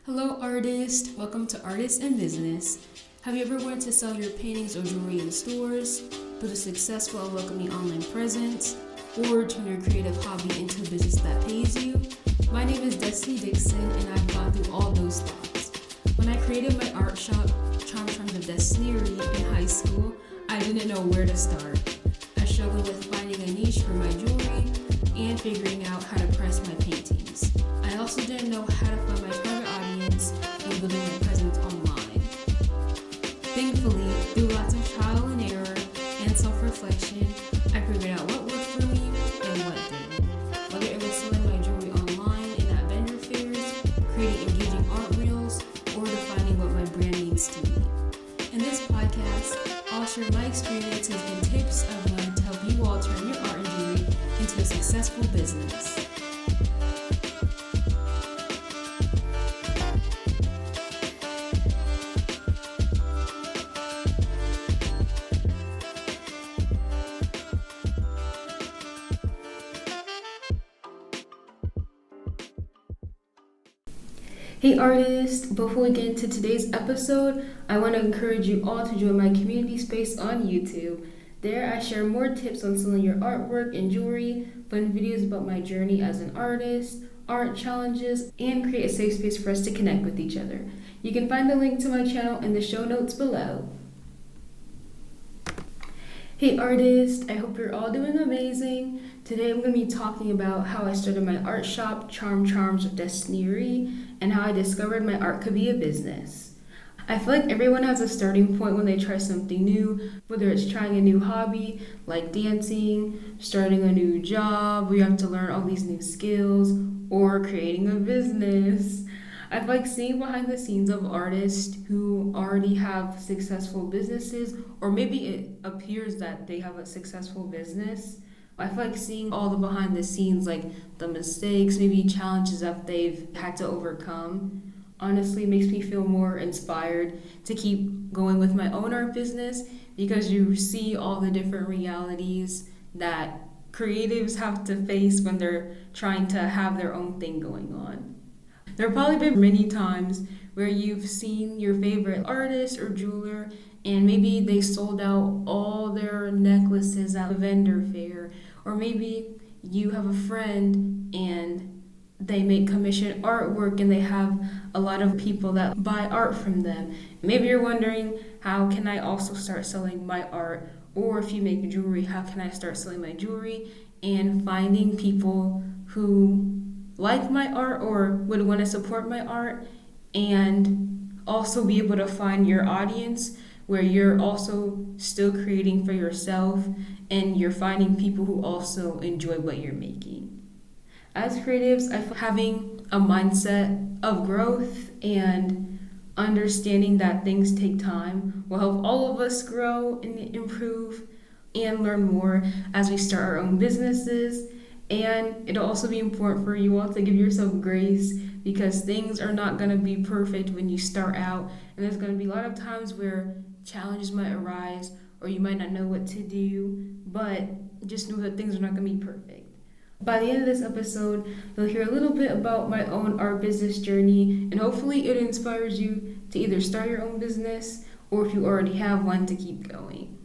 Hello, artist. Welcome to Artists in Business. Have you ever wanted to sell your paintings or jewelry in stores, build a successful and welcoming online presence, or turn your creative hobby into a business that pays you? My name is Destiny Dixon, and I've gone through all those thoughts. When I created my art shop, CharmCharmz of Destiny Ari'e, in high school, I didn't know where to start. I struggled with finding a niche for my jewelry and figuring out how to press my paintings. I also didn't know how to find my target audience when building my presence online. Thankfully, through lots of trial and error and self-reflection, I figured out what worked for me and what didn't. Whether it was selling my jewelry online and at vendor fairs, creating engaging art reels, or defining what my brand means to me. In this podcast, I'll share my experiences and tips I've learned to help you all turn your art and jewelry into a successful business. Hey artists, before we get into today's episode, I want to encourage you all to join my community space on YouTube. There I share more tips on selling your artwork and jewelry, fun videos about my journey as an artist, art challenges, and create a safe space for us to connect with each other. You can find the link to my channel in the show notes below. Hey artists, I hope you're all doing amazing. Today I'm going to be talking about how I started my art shop, CharmCharmz of Destiny Ari'e, and how I discovered my art could be a business. I feel like everyone has a starting point when they try something new, whether it's trying a new hobby like dancing, starting a new job where you have to learn all these new skills, or creating a business. I feel like seeing behind the scenes of artists who already have successful businesses, or maybe it appears that they have a successful business. I feel like seeing all the behind the scenes, like the mistakes, maybe challenges that they've had to overcome, honestly makes me feel more inspired to keep going with my own art business, because you see all the different realities that creatives have to face when they're trying to have their own thing going on. There have probably been many times where you've seen your favorite artist or jeweler and maybe they sold out all their necklaces at a vendor fair, or maybe you have a friend and they make commission artwork and they have a lot of people that buy art from them. Maybe you're wondering, how can I also start selling my art? Or if you make jewelry, how can I start selling my jewelry? And finding people who like my art or would want to support my art, and also be able to find your audience where you're also still creating for yourself and you're finding people who also enjoy what you're making. As creatives, I feel having a mindset of growth and understanding that things take time will help all of us grow and improve and learn more as we start our own businesses. And it'll also be important for you all to give yourself grace, because things are not going to be perfect when you start out, and there's going to be a lot of times where challenges might arise or you might not know what to do, but just know that things are not going to be perfect. By the end of this episode, you'll hear a little bit about my own art business journey, and hopefully it inspires you to either start your own business, or if you already have one, to keep going.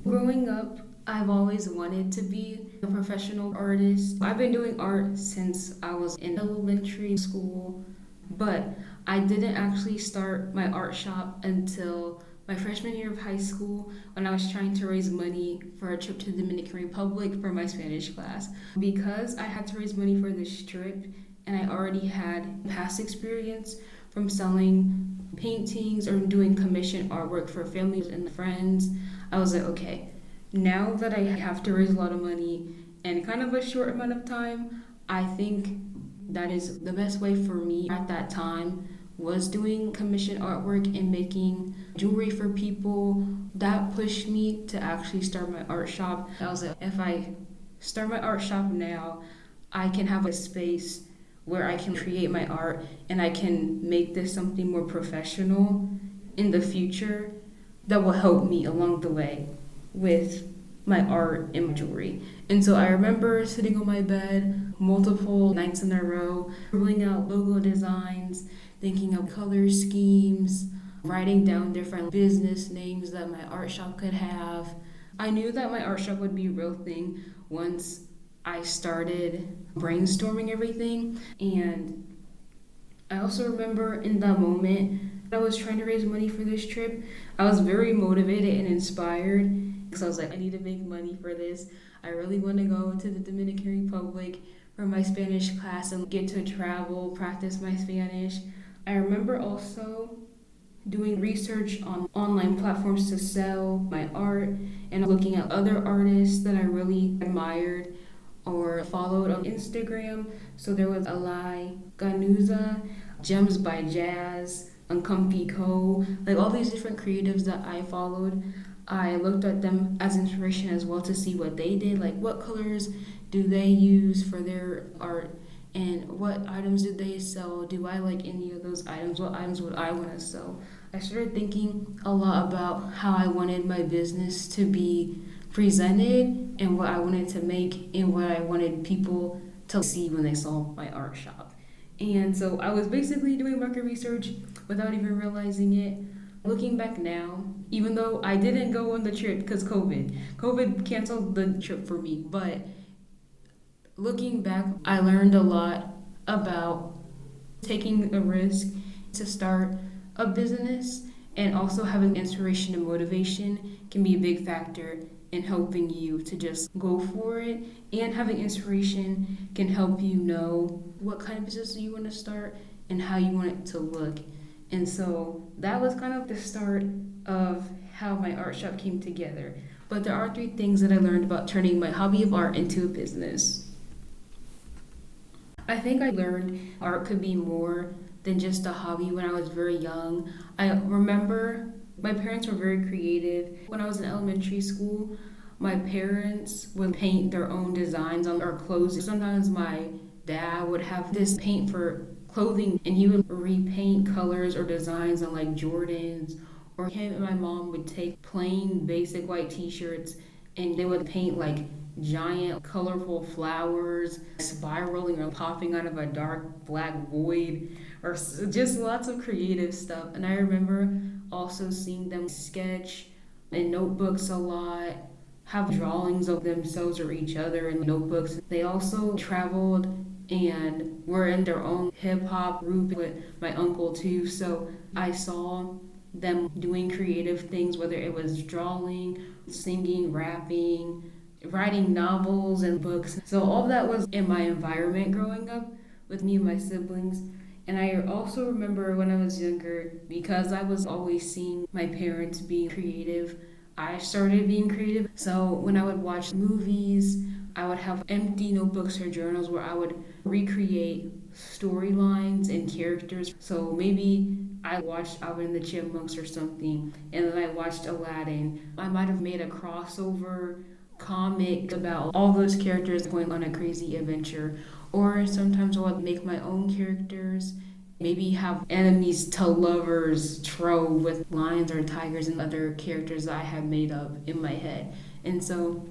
Growing up, I've always wanted to be a professional artist. I've been doing art since I was in elementary school, but I didn't actually start my art shop until my freshman year of high school, when I was trying to raise money for a trip to the Dominican Republic for my Spanish class. Because I had to raise money for this trip, and I already had past experience from selling paintings or doing commission artwork for families and friends, I was like, okay, now that I have to raise a lot of money in kind of a short amount of time, I think that is the best way for me at that time was doing commission artwork and making jewelry for people. That pushed me to actually start my art shop. I was like, if I start my art shop now, I can have a space where I can create my art and I can make this something more professional in the future that will help me along the way with my art and my jewelry. And so I remember sitting on my bed multiple nights in a row, rolling out logo designs, thinking of color schemes, writing down different business names that my art shop could have. I knew that my art shop would be a real thing once I started brainstorming everything. And I also remember in that moment I was trying to raise money for this trip. I was very motivated and inspired because I was like, I need to make money for this. I really want to go to the Dominican Republic for my Spanish class and get to travel, practice my Spanish. I remember also doing research on online platforms to sell my art and looking at other artists that I really admired or followed on Instagram. So there was Alai Ganuza, Gems by Jazz, Uncomfy Co. Like all these different creatives that I followed. I looked at them as inspiration as well to see what they did, like what colors do they use for their art and what items did they sell? Do I like any of those items? What items would I want to sell? I started thinking a lot about how I wanted my business to be presented and what I wanted to make and what I wanted people to see when they saw my art shop. And so I was basically doing market research without even realizing it. Looking back now, even though I didn't go on the trip because COVID canceled the trip for me, but looking back, I learned a lot about taking a risk to start a business, and also having inspiration and motivation can be a big factor in helping you to just go for it. And having inspiration can help you know what kind of business you want to start and how you want it to look. And so that was kind of the start of how my art shop came together. But there are 3 things that I learned about turning my hobby of art into a business. I think I learned art could be more than just a hobby when I was very young. I remember my parents were very creative. When I was in elementary school, my parents would paint their own designs on our clothes. Sometimes my dad would have this paint for clothing and he would repaint colors or designs on like Jordans, or him and my mom would take plain basic white t-shirts and they would paint like giant colorful flowers spiraling or popping out of a dark black void, or just lots of creative stuff. And I remember also seeing them sketch in notebooks a lot, have drawings of themselves or each other in notebooks. They also traveled and were in their own hip-hop group with my uncle too. So I saw them doing creative things, whether it was drawing, singing, rapping, writing novels and books. So all of that was in my environment growing up with me and my siblings. And I also remember when I was younger, because I was always seeing my parents being creative, I started being creative. So when I would watch movies, I would have empty notebooks or journals where I would recreate storylines and characters. So maybe I watched Alvin and the Chipmunks or something, and then I watched Aladdin. I might have made a crossover comic about all those characters going on a crazy adventure. Or sometimes I would make my own characters, maybe have enemies to lovers trope with lions or tigers and other characters that I had made up in my head. And so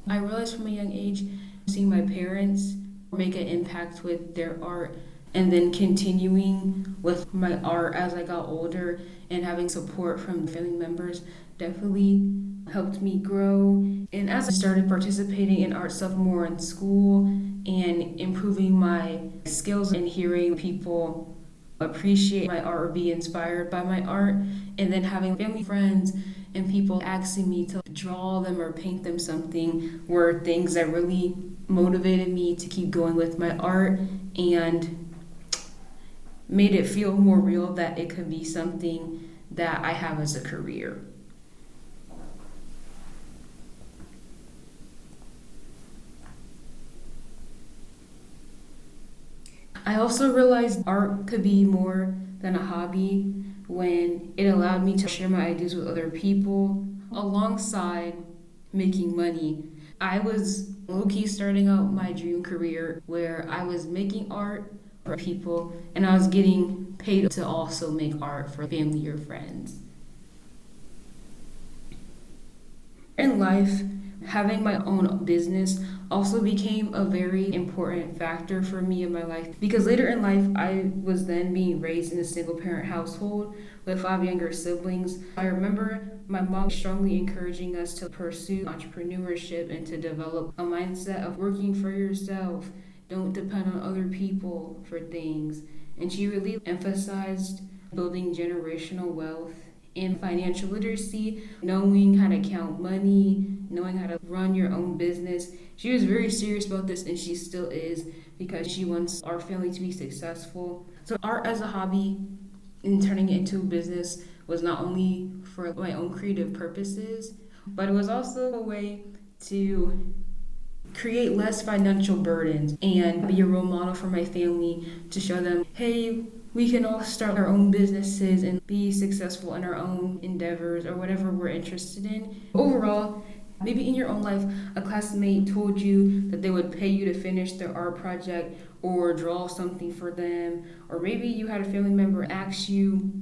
I realized from a young age, seeing my parents make an impact with their art and then continuing with my art as I got older and having support from family members definitely helped me grow. And as I started participating in art stuff more in school and improving my skills and hearing people appreciate my art or be inspired by my art, and then having family friends and people asking me to draw them or paint them something, were things that really motivated me to keep going with my art and made it feel more real that it could be something that I have as a career. I also realized art could be more than a hobby when it allowed me to share my ideas with other people alongside making money. I was low-key starting out my dream career where I was making art for people and I was getting paid to also make art for family or friends. In life, Having my own business also became a very important factor for me in my life because later in life I was then being raised in a single parent household with 5 younger siblings. I remember my mom strongly encouraging us to pursue entrepreneurship and to develop a mindset of working for yourself. Don't depend on other people for things. And she really emphasized building generational wealth and financial literacy, knowing how to count money, knowing how to run your own business. She was very serious about this, and she still is, because she wants our family to be successful. So art as a hobby and turning it into a business was not only for my own creative purposes, but it was also a way to create less financial burdens and be a role model for my family to show them, hey, we can all start our own businesses and be successful in our own endeavors or whatever we're interested in. Overall, maybe in your own life, a classmate told you that they would pay you to finish their art project or draw something for them, or maybe you had a family member ask you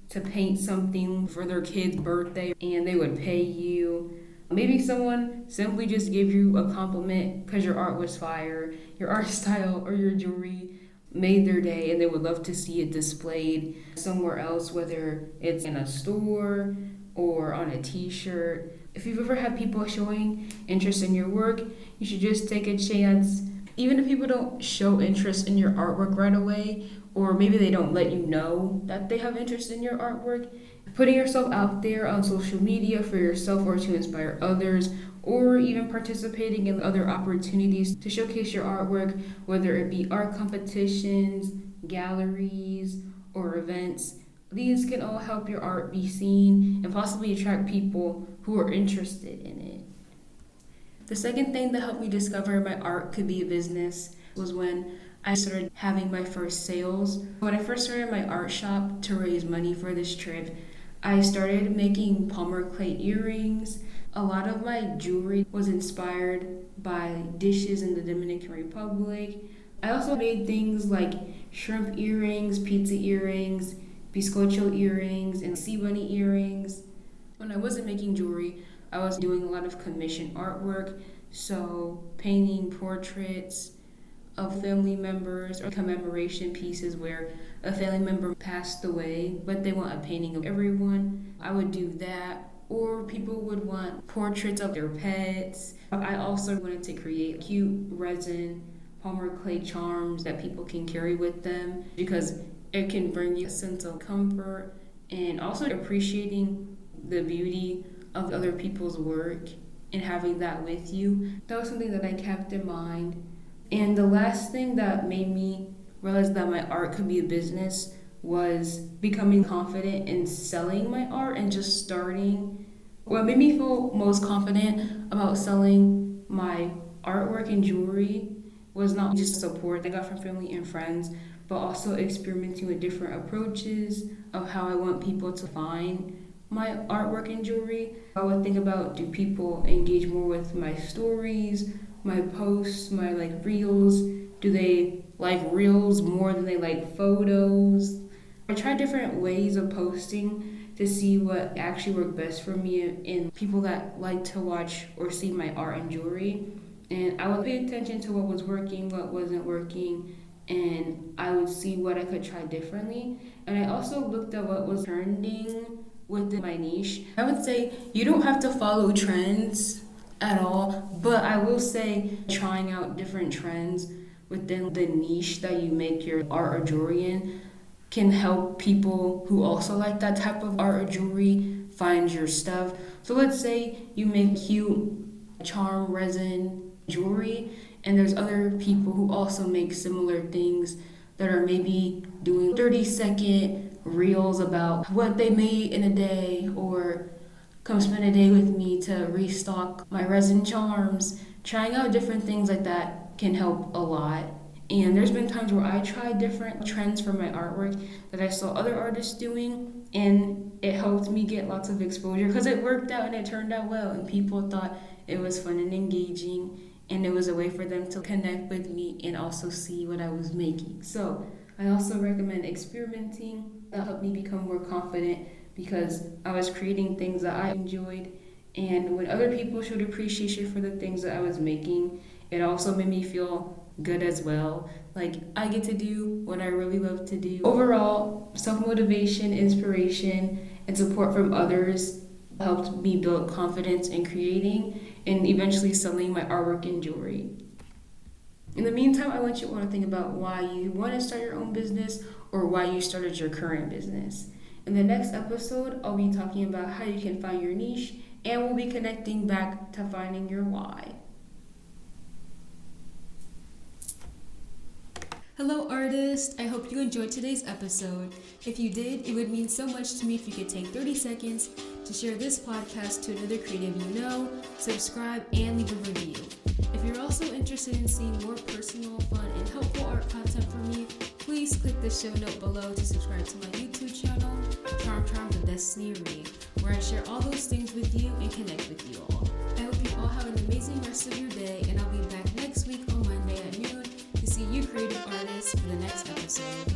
to paint something for their kid's birthday and they would pay you. Maybe someone simply just gave you a compliment because your art was fire, your art style or your jewelry made their day and they would love to see it displayed somewhere else, whether it's in a store or on a t-shirt. If you've ever had people showing interest in your work, you should just take a chance. Even if people don't show interest in your artwork right away, or maybe they don't let you know that they have interest in your artwork, putting yourself out there on social media for yourself or to inspire others, or even participating in other opportunities to showcase your artwork, whether it be art competitions, galleries, or events. These can all help your art be seen and possibly attract people who are interested in it. The second thing that helped me discover my art could be a business was when I started having my first sales. When I first started my art shop to raise money for this trip, I started making Palmer clay earrings. A lot of my jewelry was inspired by dishes in the Dominican Republic. I also made things like shrimp earrings, pizza earrings, bizcocho earrings, and sea bunny earrings. When I wasn't making jewelry, I was doing a lot of commission artwork, so painting portraits of family members or commemoration pieces where a family member passed away, but they want a painting of everyone. I would do that. Or people would want portraits of their pets. I also wanted to create cute resin Palmer clay charms that people can carry with them because it can bring you a sense of comfort and also appreciating the beauty of other people's work and having that with you. That was something that I kept in mind. And the last thing that made me realize that my art could be a business was becoming confident in selling my art and just starting. What made me feel most confident about selling my artwork and jewelry was not just support I got from family and friends, but also experimenting with different approaches of how I want people to find my artwork and jewelry. I would think about, do people engage more with my stories, my posts, my reels? Do they like reels more than they like photos? I tried different ways of posting to see what actually worked best for me and people that like to watch or see my art and jewelry. And I would pay attention to what was working, what wasn't working, and I would see what I could try differently. And I also looked at what was trending within my niche. I would say you don't have to follow trends at all, but I will say trying out different trends within the niche that you make your art or jewelry in can help people who also like that type of art or jewelry find your stuff. So let's say you make cute charm resin jewelry and there's other people who also make similar things that are maybe doing 30-second reels about what they made in a day, or come spend a day with me to restock my resin charms. Trying out different things like that can help a lot. And there's been times where I tried different trends for my artwork that I saw other artists doing, and it helped me get lots of exposure because it worked out and it turned out well, and people thought it was fun and engaging, and it was a way for them to connect with me and also see what I was making. So I also recommend experimenting. That helped me become more confident because I was creating things that I enjoyed And when other people showed appreciation for the things that I was making, it also made me feel good as well. Like I get to do what I really love to do. Overall, self motivation, inspiration, and support from others helped me build confidence in creating and eventually selling my artwork and jewelry. In the meantime, I want you all to think about why you want to start your own business or why you started your current business. In the next episode, I'll be talking about how you can find your niche and we'll be connecting back to finding your why. Hello, artist! I hope you enjoyed today's episode. If you did, it would mean so much to me if you could take 30 seconds to share this podcast to another creative you know, subscribe, and leave a review. If you're also interested in seeing more personal, fun, and helpful art content from me, please click the show note below to subscribe to my YouTube channel, CharmCharmz of Destiny Ari'e, where I share all those things with you and connect with you all. I hope you all have an amazing rest of your day, and I'll be back next week on Monday at noon to see you creative artists for the next episode.